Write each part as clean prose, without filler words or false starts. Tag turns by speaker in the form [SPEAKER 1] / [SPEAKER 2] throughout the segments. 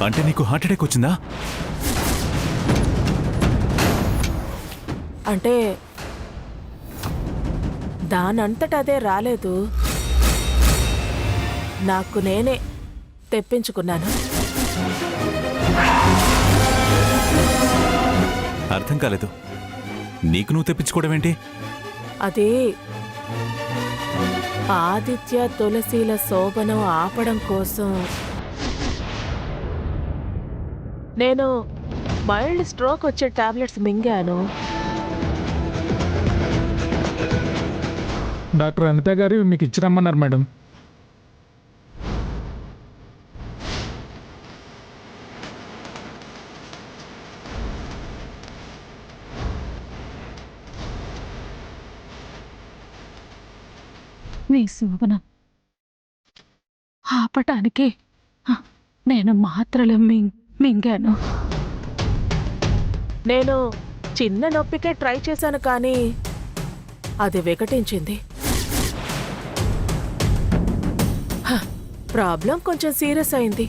[SPEAKER 1] అంటే నీకు heart attack వచ్చిందా?
[SPEAKER 2] అంటే దానంతటదే రాలేదు, నాకు నేనే తెప్పించుకున్నాను.
[SPEAKER 1] అర్థం కాలేదు. నీకు నువ్వు తెప్పించుకోవడం ఏంటి?
[SPEAKER 2] అది ఆదిత్య తులసిల శోభనం ఆపడం కోసం నేను మైల్డ్ స్ట్రోక్ వచ్చే టాబ్లెట్స్ మింగాను.
[SPEAKER 3] డాక్టర్ అనిత గారు మీకు ఇచ్చిరమ్మన్నారు మేడం.
[SPEAKER 2] మీ శోభనం ఆపటానికి నేను మాత్రలు మింగాను. నేను చిన్న నొప్పికే ట్రై చేశాను, కానీ అది వికటించింది. ప్రాబ్లం కొంచెం సీరియస్ అయింది.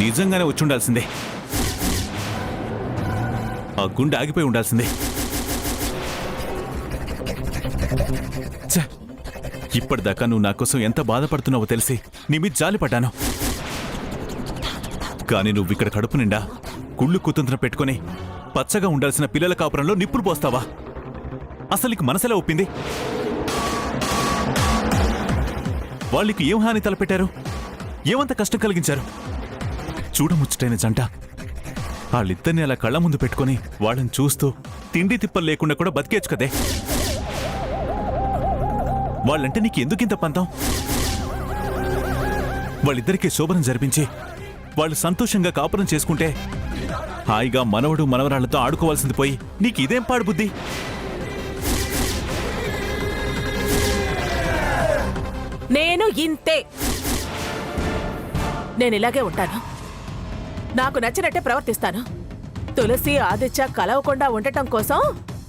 [SPEAKER 1] నిజంగానే వచ్చి ఉండాల్సిందే. ఆ గుండె ఆగిపోయి ఉండాల్సిందే. ఇప్పటిదాకా నువ్వు నా కోసం ఎంత బాధపడుతున్నావో తెలిసి నీ మీద జాలిపడ్డాను. కానీ నువ్వు ఇక్కడ కడుపు నిండా కుళ్ళు కుతంత్రం పెట్టుకుని పచ్చగా ఉండాల్సిన పిల్లల కాపురంలో నిప్పులు పోస్తావా? అసలు నీకు మనసులా ఒప్పింది? వాళ్ళకి ఏం హాని తలపెట్టారు? ఏమంత కష్టం కలిగించారు? చూడముచ్చటైన జంట. వాళ్ళిద్దరిని అలా కళ్ళ ముందు పెట్టుకుని వాళ్ళని చూస్తూ తిండి తిప్పలు లేకుండా కూడా బతికేచ్చు కదే. వాళ్ళంటే నీకు ఎందుకింత పంతం? వాళ్ళిద్దరికీ శోభనం జరిపించి వాళ్ళు సంతోషంగా కాపురం చేసుకుంటే హాయిగా మనవడు మనవరాళ్లతో ఆడుకోవాల్సింది పోయి నీకు ఇదేం పాడు బుద్ధి?
[SPEAKER 2] నేను ఇంతే. నేను ఇలాగే ఉంటాను. నాకు నచ్చినట్టే ప్రవర్తిస్తాను. తులసి ఆదిత్య కలవకుండా ఉండటం కోసం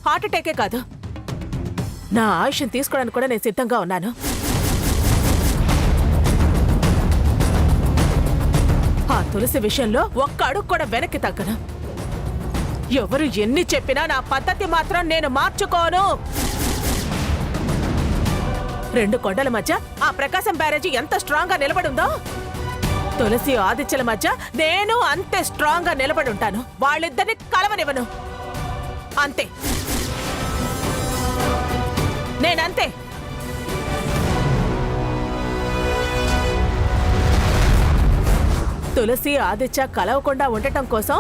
[SPEAKER 2] హార్ట్ అటాకే కాదు, నా ఆయుష్ని తీసుకోవడానికి కూడా నేను సిద్ధంగా ఉన్నాను. ఆ తులసి విషయంలో ఒక్క అడుగు కూడా వెనక్కి తగ్గను. ఎవరు ఎన్ని చెప్పినా నా పద్ధతి మాత్రం నేను మార్చుకోను. రెండు కొండల మధ్య ఆ ప్రకాశం బ్యారేజీ ఎంత స్ట్రాంగ్ గా నిలబడుందో, తులసి ఆదిత్యల మధ్య నేను అంతే స్ట్రాంగ్ గా నిలబడి ఉంటాను. వాళ్ళిద్దరిని కలవనివ్వను. అంతే, నేనంతే. తులసి ఆదిత్య కలవకుండా ఉండటం కోసం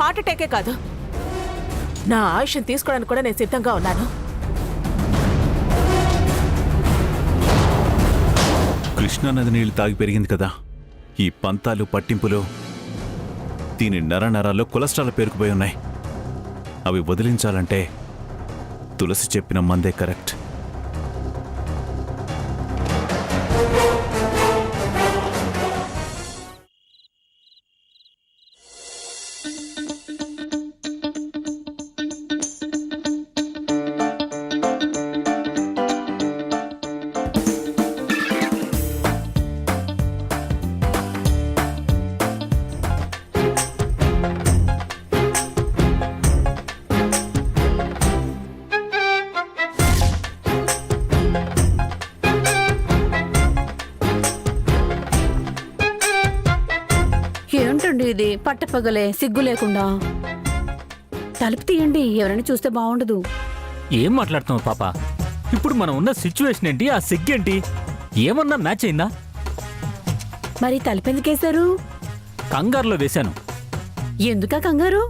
[SPEAKER 2] హార్ట్ అటాకే కాదు, నా ఆయుష్ని తీసుకోవడానికి కూడా నేను సిద్ధంగా ఉన్నాను.
[SPEAKER 1] కృష్ణానది నీళ్లు తాగి పెరిగింది కదా, ఈ పంతాలు పట్టింపులు దీని నరనరాల్లో కొలెస్ట్రాల్ పేరుకుపోయి ఉన్నాయి. అవి వదిలించాలంటే తులసి చెప్పిన మందే కరెక్ట్.
[SPEAKER 4] ఏంటండి ఇది పట్టపగలే సిగ్గు లేకుండా? తలుపు తీయండి, ఎవరైనా చూస్తే బాగుండదు.
[SPEAKER 5] ఏం మాట్లాడుతున్నావు పాప? ఇప్పుడు మనం ఉన్న సిచ్యువేషన్ ఏంటి? ఆ సిగ్గేంటి? ఏమన్నా మ్యాచ్ అయిందా?
[SPEAKER 4] మరి తలుపు ఎందుకేశారు?
[SPEAKER 5] కంగారులో వేశాను.
[SPEAKER 4] ఎందుకా కంగారు?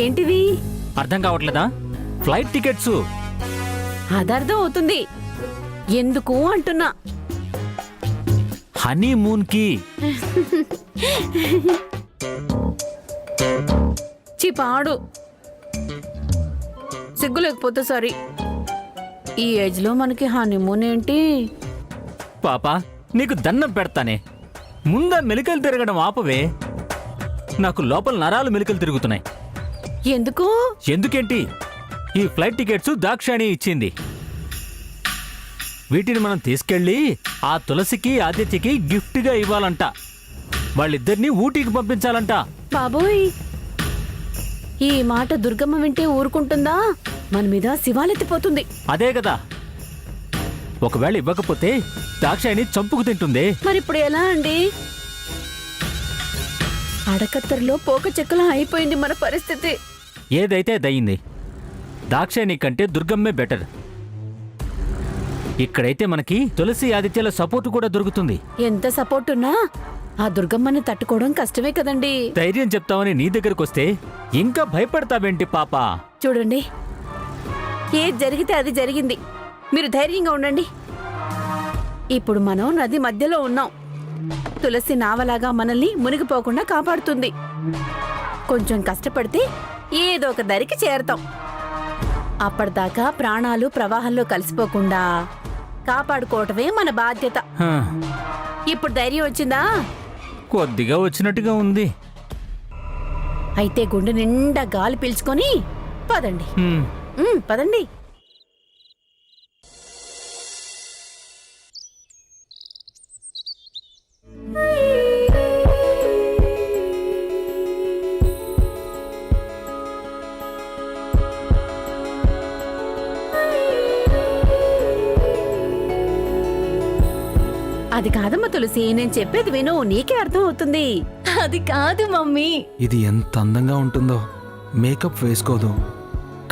[SPEAKER 4] ఏంటివి?
[SPEAKER 5] అర్థం కావట్లేదా? Flight tickets.
[SPEAKER 4] అదర్థం అవుతుంది, ఎందుకు అంటున్నా.
[SPEAKER 5] హనీమూన్ కి.
[SPEAKER 4] చిపాడు సిగ్గు లేకపోతే సరి. ఈ ఏజ్ లో మనకి హనీమూన్ ఏంటి?
[SPEAKER 5] పాపా నీకు దండం పెడతానే, ముందా మెలికలు తిరగడం ఆపవే. నాకు లోపల నరాలు మెలికలు తిరుగుతున్నాయి.
[SPEAKER 4] ఎందుకు?
[SPEAKER 5] ఎందుకేంటి? ఈ ఫ్లైట్ టికెట్స్ దాక్షాణి ఇచ్చింది. వీటిని మనం తీసుకెళ్ళి ఆ తులసికి ఆదిత్యకి గిఫ్ట్గా ఇవ్వాలంట. వాళ్ళిద్దరినీ ఊటీకి పంపించాలంట.
[SPEAKER 4] బాబోయ్, ఈ మాట దుర్గమ్మ వింటే ఊరుకుంటుందా? మన మీద శివాలెత్తిపోతుంది.
[SPEAKER 5] అదే కదా, ఒకవేళ ఇవ్వకపోతే దాక్షాయిని చంపుకు తింటుందే.
[SPEAKER 4] మరిప్పుడు ఎలా అండి? అడకత్తెరలో పోక చెక్కలా అయిపోయింది మన పరిస్థితి.
[SPEAKER 5] ఏదైతే దయ్యింది, దాక్షాయిని కంటే దుర్గమ్మే బెటర్. ఇక్కడైతే మనకి తులసి ఆదిత్యల సపోర్ట్ కూడా దొరుకుతుంది.
[SPEAKER 4] ఎంత సపోర్ట్ ఉన్నా ఆ దుర్గమ్మని తట్టుకోవడం కష్టమే కదండి.
[SPEAKER 5] ధైర్యం చెప్తామని నీ దగ్గరకు వస్తే ఇంకా భయపడతావేంటి పాప?
[SPEAKER 4] చూడండి, ఏది జరిగితే అది జరిగింది. మీరు ధైర్యంగా ఉండండి. ఇప్పుడు మనం నది మధ్యలో ఉన్నాం. తులసి నావలాగా మనల్ని మునిగిపోకుండా కాపాడుతుంది. కొంచెం కష్టపడితే ఏదో ఒక దరికి చేరతాం. అప్పటిదాకా ప్రాణాలు ప్రవాహంలో కలిసిపోకుండా కాపాడుకోవటమే మన బాధ్యత.
[SPEAKER 5] హ,
[SPEAKER 4] ఇప్పుడు ధైర్యం వచ్చిందా?
[SPEAKER 5] కొద్దిగా వచ్చినట్టుగా ఉంది.
[SPEAKER 4] అయితే గుండె నిండా గాలి పీల్చుకొని పదండి.
[SPEAKER 5] హ్మ్.
[SPEAKER 4] పదండి. అది కాదమ్మా తులసి, నేను చెప్పేది విను, నీకే అర్థం అవుతుంది.
[SPEAKER 6] అది కాదు మమ్మీ.
[SPEAKER 7] ఇది ఎంత అందంగా ఉంటుందో. మేకప్ వేసుకోదు,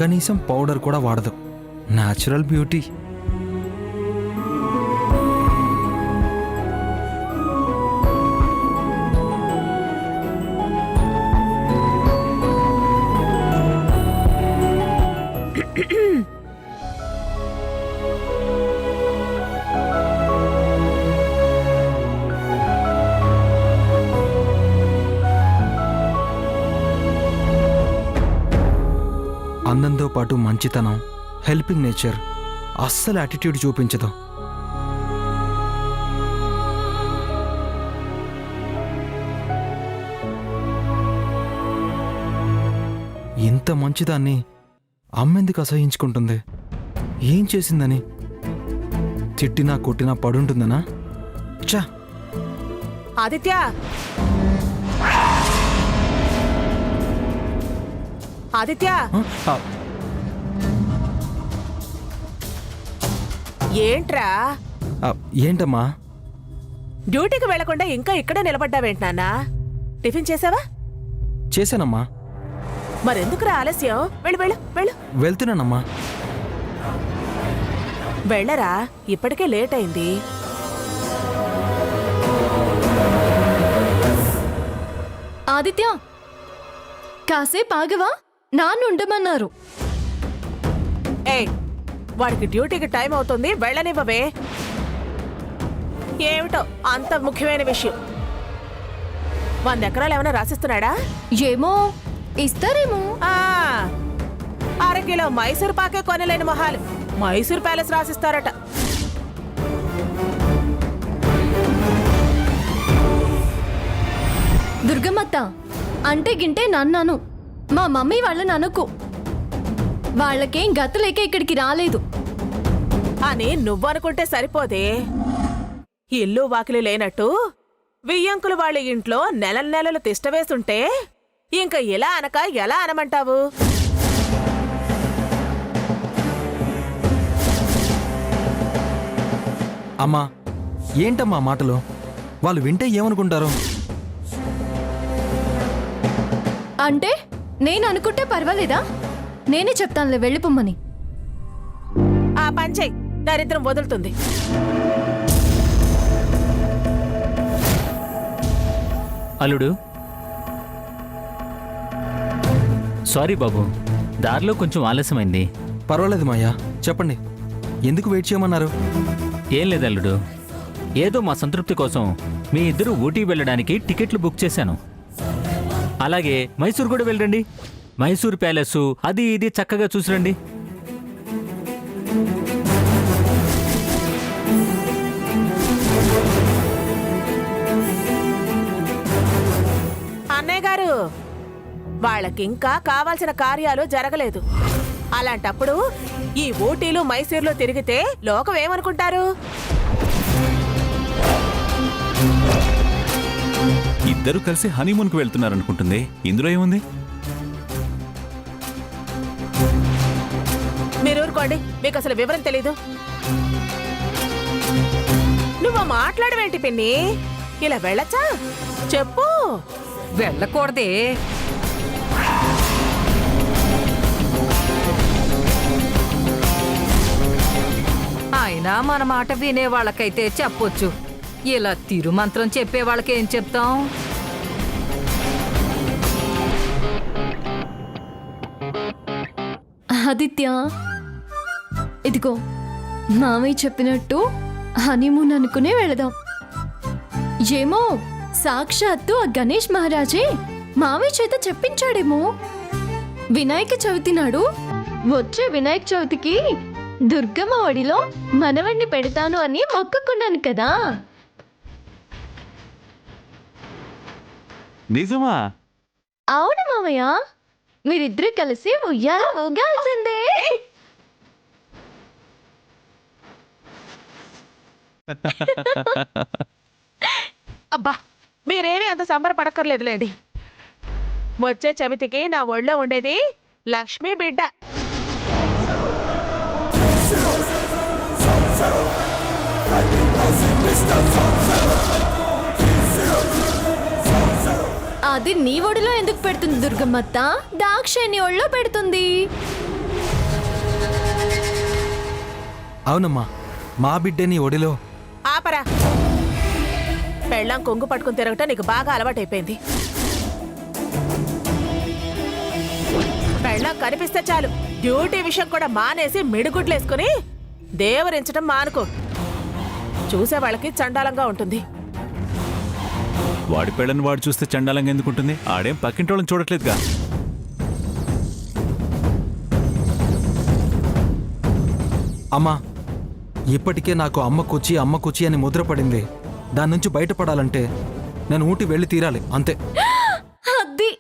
[SPEAKER 7] కనీసం పౌడర్ కూడా వాడదు. Natural beauty. అందంతో పాటు మంచితనం, హెల్పింగ్ నేచర్, అస్సలు యాటిట్యూడ్ చూపించదు. ఇంత మంచిదాన్ని అమ్మెందుకు అసహించుకుంటుంది? ఏం చేసిందని? తిట్టినా కొట్టినా పడుంటుందనా? చా.
[SPEAKER 2] ఆదిత్య, ఆదిత్య,
[SPEAKER 7] ఆ,
[SPEAKER 2] ఏంట్రా
[SPEAKER 7] ఏంటమ్మా?
[SPEAKER 2] డ్యూటీకి వెళ్లకుండా ఇంకా ఇక్కడే నిలబడ్డావేంటి నాన్న? టిఫిన్ చేసావా?
[SPEAKER 7] చేశానమ్మా.
[SPEAKER 2] మరెందుకురా ఆలస్యం? వెళ్ళు వెళ్ళు వెళ్ళు.
[SPEAKER 7] వెళ్తున్నానమ్మా.
[SPEAKER 2] వెళ్ళరా, ఇప్పటికే లేట్ అయింది.
[SPEAKER 6] ఆదిత్య, కాసేపు ఆగవా? నాన్న ఉండమన్నారు.
[SPEAKER 2] ఏయ్, వాడికి డ్యూటీకి టైం అవుతుంది, వెళ్ళనివ్వవే. ఏమిటో అంత ముఖ్యమైన విషయం. 100 ఎకరాలు ఏమైనా రాసిస్తున్నాడా?
[SPEAKER 6] ఏమో, ఇస్తారేమో.
[SPEAKER 2] ఆ, 1/2 కిలో మైసూర్ పాకే కొనలేని మొహాలు మైసూర్ ప్యాలెస్ రాసిస్తారట.
[SPEAKER 6] దుర్గమ్మత్త అంటే గింటే నన్నాను. మా మమ్మీ వాళ్ళని అనుకు. వాళ్ళకేం గతలేక ఇక్కడికి రాలేదు
[SPEAKER 2] అని నువ్వనుకుంటే సరిపోదే. ఇల్లు వాకిలి లేనట్టు వియ్యంకులు వాళ్ళ ఇంట్లో నెలలు తిష్టవేస్తుంటే ఇంక ఇలా అనక ఎలా అనమంటావు?
[SPEAKER 7] అమ్మా, ఏంటమ్మా మాటలు? వాళ్ళు వింటే ఏమనుకుంటారు?
[SPEAKER 6] అంటే నేను అనుకుంటే పర్వాలేదా? నేనే చెప్తానులే వెళ్ళిపోమ్మని.
[SPEAKER 2] ఆ పంచేయ్, దరిద్రం వదులుతుంది.
[SPEAKER 5] అల్లుడు, సారీ బాబు, దారిలో కొంచెం ఆలస్యమైంది.
[SPEAKER 7] పర్వాలేదు మాయా, చెప్పండి. ఎందుకు వెయిట్ చేయమన్నారు?
[SPEAKER 5] ఏం లేదు అల్లుడు, ఏదో మా సంతృప్తి కోసం మీ ఇద్దరు ఊటీ వెళ్ళడానికి టికెట్లు బుక్ చేశాను. అలాగే మైసూర్ కూడా వెళ్ళండి. మైసూర్ ప్యాలెస్ అది ఇది చక్కగా చూసిరండి.
[SPEAKER 2] అన్నయ్య గారు, వాళ్ళకింకా కావాల్సిన కార్యాలు జరగలేదు. అలాంటప్పుడు ఈ ఊటీలు మైసూర్లో తిరిగితే లోకం ఏమనుకుంటారు?
[SPEAKER 1] ఇద్దరు కలిసి హనీమూన్కి వెళ్తున్నారనుకుంటుంది. ఇందులో ఏముంది?
[SPEAKER 2] మీరు ఊరుకోండి, మీకు అసలు వివరం తెలీదు. నువ్వు మాట్లాడవేంటి పిన్ని? ఇలా వెళ్ళచ్చా? చెప్పు.
[SPEAKER 8] వెళ్ళకూడదే. అయినా మన మాట వినే వాళ్ళకైతే చెప్పొచ్చు, ఇలా తిరుమంత్రం చెప్పే వాళ్ళకి ఏం చెప్తాం?
[SPEAKER 6] ఆదిత్య, ఇదిగో మామయ్య చెప్పినట్టు హనీమూన్ అనుకునే వెళదాం. ఏమో సాక్షాత్తు ఆ గణేష్ మహారాజే మామయ్య చేత చెప్పించాడేమో. వినాయక చవితి నాడు వచ్చే వినాయక చవితికి దుర్గమ్మ ఒడిలో మనవణ్ణి పెడతాను అని మొక్కుకున్నాను కదా.
[SPEAKER 1] నిజమా?
[SPEAKER 6] అవును మామయ్య, మీరిద్దరూ కలిసి ఉయ్యాల ఊగాల్సిందే.
[SPEAKER 2] అబ్బా, మీరేమీ అంత సంబరపడక్కర్లేదులేండి. వచ్చే చవితికి నా ఒళ్ళో ఉండేది లక్ష్మీ బిడ్డ.
[SPEAKER 6] అది నీ ఒడిలో ఎందుకు పెడుతుంది దుర్గమ్మత్త? దాక్షాయణి ఒళ్ళో పెడుతుంది.
[SPEAKER 7] అవునమ్మా, మా బిడ్డే నీ ఒడిలో.
[SPEAKER 2] ఆపరా. పెళ్ళాం కొంగు పట్టుకుని తిరగటం నీకు బాగా అలవాటైపోయింది. పెళ్ళాం కనిపిస్తే చాలు డ్యూటీ విషయం కూడా మానేసి మిడిగుడ్లేసుకుని దేవరించటం మానుకో. చూసే వాళ్ళకి చండాలంగా ఉంటుంది.
[SPEAKER 1] వాడి పెళ్ళని వాడు చూస్తే చండాలంగా ఎందుకుంటుంది? ఆడేం పక్కింటోళ్ళని చూడట్లేదుగా.
[SPEAKER 7] అమ్మా, ఇప్పటికే నాకు అమ్మ కుచి అని ముద్ర పడింది. దాని నుంచి బయటపడాలంటే నేను ఊటీ వెళ్ళి తీరాలి, అంతే.
[SPEAKER 6] అది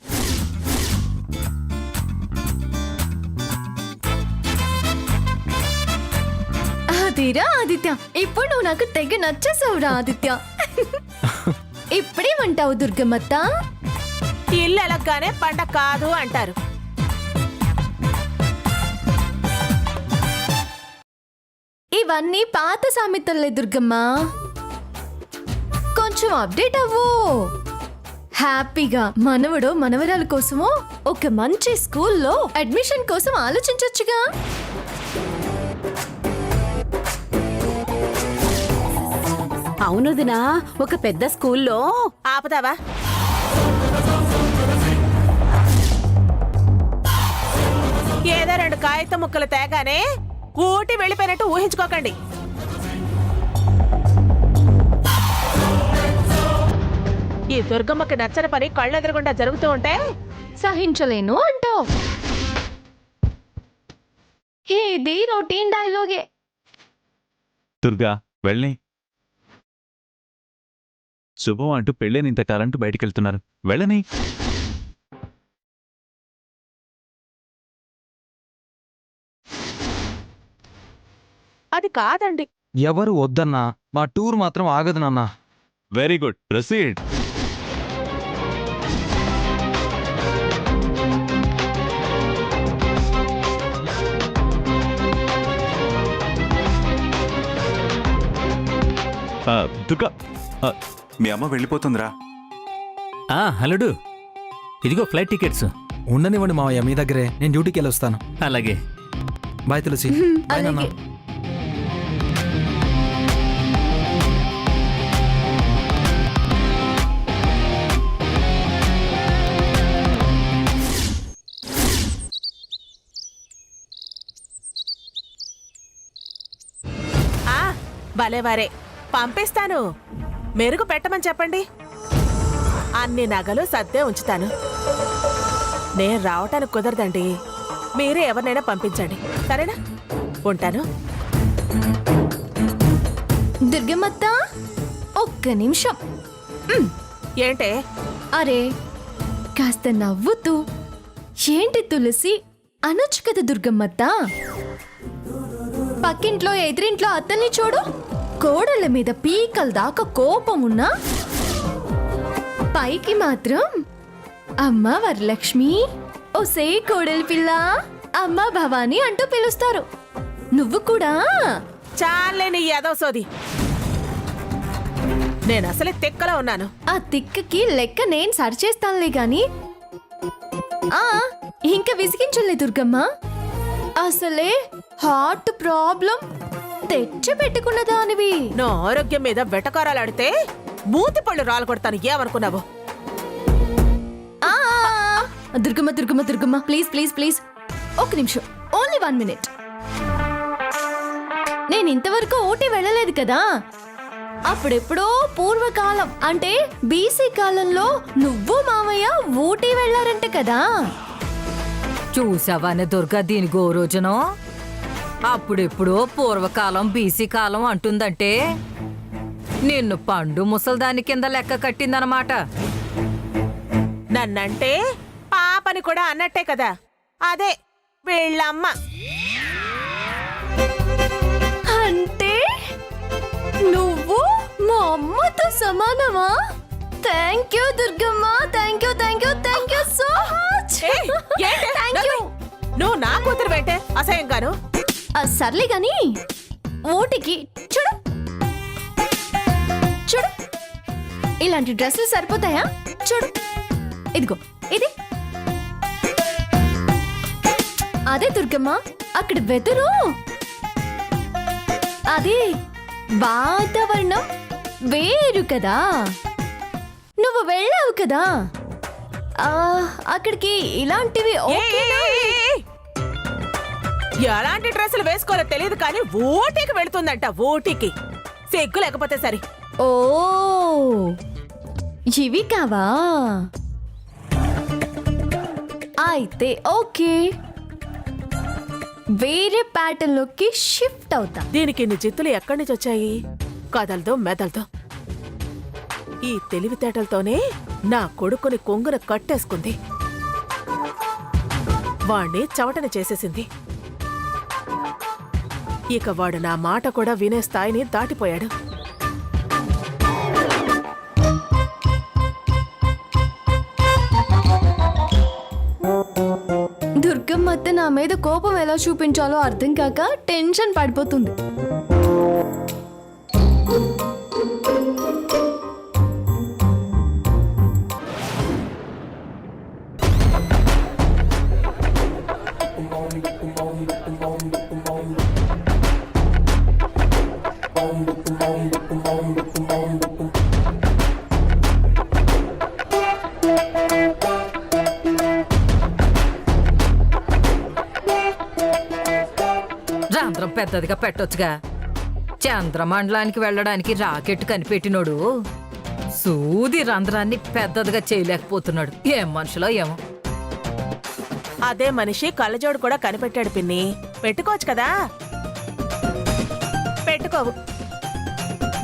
[SPEAKER 6] అదిరా ఆదిత్య, ఇప్పుడు నువ్వు నాకు తెగ నచ్చేసావురా ఆదిత్య. ఇప్పుడేమంటావు దుర్గమ్మత్త?
[SPEAKER 2] ఇల్లు ఎలగ్గానే పంట కాదు అంటారు.
[SPEAKER 6] ఇవన్నీ పాత సామెతలే దుర్గమ్మ, కొంచెం అప్డేట్ అవ్వు. హ్యాపీగా మనవడో మనవరాల కోసమో ఒక మంచి స్కూల్లో అడ్మిషన్ కోసం ఆలోచించొచ్చుగా.
[SPEAKER 4] అవును దినా, ఒక పెద్ద స్కూల్లో.
[SPEAKER 2] ఆపుతావా? ఏదో 2 కాగితం ముక్కలు తేగానే ఊటి వెళ్ళిపోయినట్టు ఊహించుకోకండి. ఈ దుర్గమ్మకి నచ్చని పని కళ్ళెదురుగుండా జరుగుతూ ఉంటే
[SPEAKER 6] సహించలేను అంటావు. ఇది రొటీన్ డైలాగే.
[SPEAKER 1] దుర్గా, వెళ్ళని. శుభం అంటూ పెళ్ళని ఇంతకాలంటూ బయటికెళ్తున్నారు. వెళ్ళని.
[SPEAKER 2] అది కాదండి.
[SPEAKER 7] ఎవరు వద్దన్నా మా టూర్ మాత్రం ఆగదు నాన్న.
[SPEAKER 1] Very good, proceed. దుర్గా, మీ అమ్మ వెళ్ళిపోతుందిరా.
[SPEAKER 5] హలోడు, ఇదిగో ఫ్లైట్ టికెట్స్.
[SPEAKER 7] ఉండనివ్వండి మావయ్య, మీ దగ్గరే. నేను డ్యూటీకి వెళ్ళి వస్తాను.
[SPEAKER 5] అలాగే.
[SPEAKER 7] బాయ్ తులసి. బాయ్ నాన్న.
[SPEAKER 6] అలాగే.
[SPEAKER 2] భలేవారే, పంపిస్తాను. మెరుగు పెట్టమని చెప్పండి. అన్ని నగలు సర్దే ఉంచుతాను. నేను రావటానికి కుదరదండి. మీరే ఎవరినైనా పంపించండి, సరేనా? ఉంటాను.
[SPEAKER 6] దుర్గమ్మత్త, ఒక్క నిమిషం.
[SPEAKER 2] ఏంటే?
[SPEAKER 6] అరే, కాస్త నవ్వుతూ ఏంటి తులసి అనొచ్చు కదా దుర్గమ్మత్త. పక్కింట్లో ఎదురింట్లో అత్తల్ని చూడు, కోడళ్ళ మీద పీకల దాకా కోపం ఉన్నా పైకి మాత్రం అమ్మ వరలక్ష్మి, ఓసే కోడలి పిల్ల, అమ్మ భవాని అంటూ పిలుస్తారు. నువ్వు కూడా
[SPEAKER 2] చాలే నీ యాదవ్ సోది. నేను అసలే తెక్కలో ఉన్నాను.
[SPEAKER 6] ఆ తిక్కకి లెక్క నేను సరిచేస్తానులే గాని ఆ ఇంకా విసిగించులే దుర్గమ్మ. అసలే హార్ట్ ప్రాబ్లం తెచ్చి పెట్టుకున్న దానివి.
[SPEAKER 2] నా ఆరోగ్యం మీద వెటకారాలాడితే మూతి పళ్ళు రాలు కొడతాను. ఏమనుకున్నావు?
[SPEAKER 6] ఆ Durgamma Durgamma Durgamma please please please ఒక నిమిషం, ఓన్లీ 1 minute. నేను ఇంతవరకు ఊటీ వెళ్ళలేదు కదా. అప్పుడెప్పుడో పూర్వకాలం అంటే బీసీ కాలంలో నువ్వు మామయ్య ఊటీ వెళ్ళారంట కదా.
[SPEAKER 8] చూసావానే దుర్గా దీని గోరోజనం? అప్పుడెప్పుడో పూర్వకాలం బీసీ కాలం అంటుందంటే నిన్ను పండు ముసల్దాని కింద లెక్క కట్టిందనమాట.
[SPEAKER 2] నన్నంటే పాపని కూడా అన్నట్టే కదా. అదే వీళ్ళమ్మ.
[SPEAKER 6] అంటే నువ్వు మా అమ్మతో సమానమా? Thank you Durgamma, thank you thank you thank you so much.
[SPEAKER 2] ఏయ్, ఏంటి?
[SPEAKER 6] Thank you.
[SPEAKER 2] నువ్వు నా కూతురు పెట్టే అసహ్యంగాను.
[SPEAKER 6] సర్లే గాని ఊటికి చూడు చూడు, ఇలాంటి డ్రెస్సులు సరిపోతాయా? చూడు, ఇదిగో ఇది. అదే దుర్గమ్మ, అక్కడ వెదురు, అదే వాతావరణం వేరు కదా. నువ్వు వెళ్ళావు కదా అక్కడికి. ఇలాంటివి ఓకేనా?
[SPEAKER 2] ఎలాంటి డ్రెస్సులు వేసుకోవాలో తెలియదు కానీ ఊటీకి వెళుతుందంట. ఊటీకి సిగ్గు లేకపోతే సరే.
[SPEAKER 6] ఓ ఇవి కావా? అయితే ఓకే, వేరే ప్యాటర్న్ లోకి షిఫ్ట్ అవుతా.
[SPEAKER 2] దీనికి ఇన్ని జిత్తులు ఎక్కడి నుంచి వచ్చాయి? కదలదో మెదలదో. ఈ తెలివితేటలతోనే నా కొడుకుని కొంగున కట్టేసుకుంది, వాణ్ణి చవటన చేసేసింది. ఇక వాడు నా మాట కూడా వినే స్థాయిని దాటిపోయాడు.
[SPEAKER 6] దుర్గమ్మత్త నా మీద కోపం ఎలా చూపించాలో అర్థం కాక టెన్షన్ పడిపోతుంది.
[SPEAKER 8] రంధ్రం పెద్దదిగా పెట్టొచ్చుగా. చంద్రమండలానికి వెళ్ళడానికి రాకెట్ కనిపెట్టినోడు సూది రంధ్రాన్ని పెద్దదిగా చేయలేకపోతున్నాడు. ఏం మనుషులో ఏమో.
[SPEAKER 2] అదే మనిషి కళ్ళజోడు కూడా కనిపెట్టాడు పిన్ని. పెట్టుకోవచ్చు కదా. పెట్టుకోవు.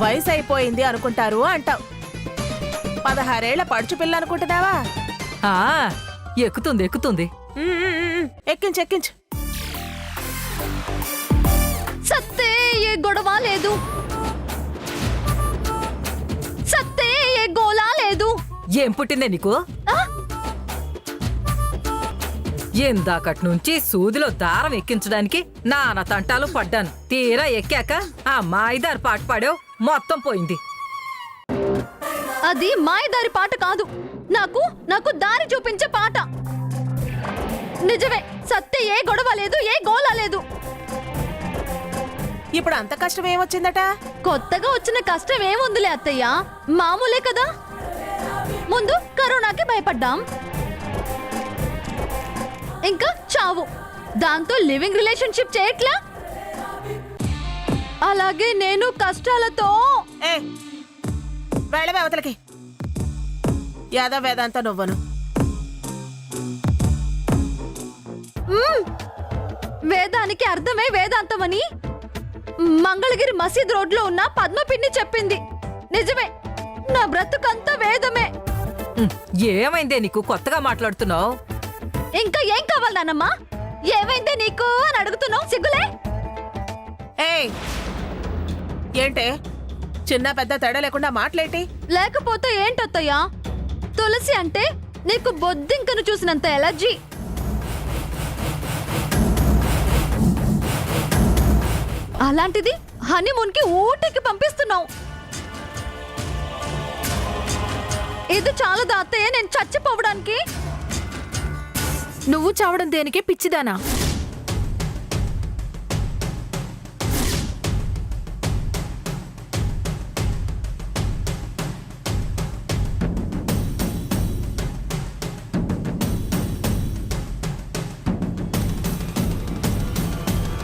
[SPEAKER 2] వయసు అయిపోయింది అనుకుంటారు అంటావు. 16 ఏళ్ల పడుచు పిల్ల అనుకుంటున్నావా?
[SPEAKER 8] ఆ ఎక్కుతుంది ఎక్కుతుంది.
[SPEAKER 2] ఎక్కించు ఎక్కించు.
[SPEAKER 6] సత్తే ఏ గొడవ లేదు, సత్తే ఏ గోలా లేదు.
[SPEAKER 8] ఏం పుట్టిందే నీకు? ఎందాకటి నుంచి సూదిలో దారం ఎక్కించడానికి నానా తంటాలు పడ్డాను. తీరా ఎక్కాక ఆ మాయిదారి పాట పాడావు, మొత్తం పోయింది.
[SPEAKER 6] అది మాయదారి పాట కాదు, నాకు నాకు దారి చూపించే పాట. నిజమే, సత్తే ఏ గొడవ లేదు, ఏ గోలా లేదు.
[SPEAKER 2] ఇప్పుడు అంత కష్టం ఏమొచ్చిందట?
[SPEAKER 6] కొత్తగా వచ్చిన కష్టం ఏముందిలే అత్తయ్య, మామూలే కదా. ముందు కరోనాకి భయపడ్డాం, ఇంకా చావు, దాంతో లివింగ్ రిలేషన్షిప్ చేయట్లా. అలాగే నేను కష్టాలతో
[SPEAKER 2] ఏ వెళ్ళవే అవతలకి. యాదవ్ వేదాంత నువ్వను.
[SPEAKER 6] వేదానికి అర్థమే వేదాంతమని మంగళగిరి మసీద్ రోడ్లో ఉన్న పద్మపిన్ని చెప్పింది. నిజమే, నా బ్రతుకంతా వేదమే.
[SPEAKER 8] ఏమైందే నీకు కొత్తగా మాట్లాడుతున్నావు?
[SPEAKER 6] ఇంకా ఏం కావాలి నాన్నమ్మా? ఏమైందే నీకు అని అడుగుతున్నావు, సిగ్గులే.
[SPEAKER 2] ఏయ్ ఏంటే చిన్న పెద్ద తేడా లేకుండా మాట్లాడి
[SPEAKER 6] లేకపోతే ఏంటత్తయ్యా? తులసి అంటే నీకు బొద్దింకను చూసినంత ఎలర్జీ. అలాంటిది హనీమూన్ కి ఊటీకి పంపిస్తున్నావు. ఇది చాలదా అత్తయ్య నేను చచ్చిపోవడానికి?
[SPEAKER 2] నువ్వు చావడం దేనికి పిచ్చిదానా?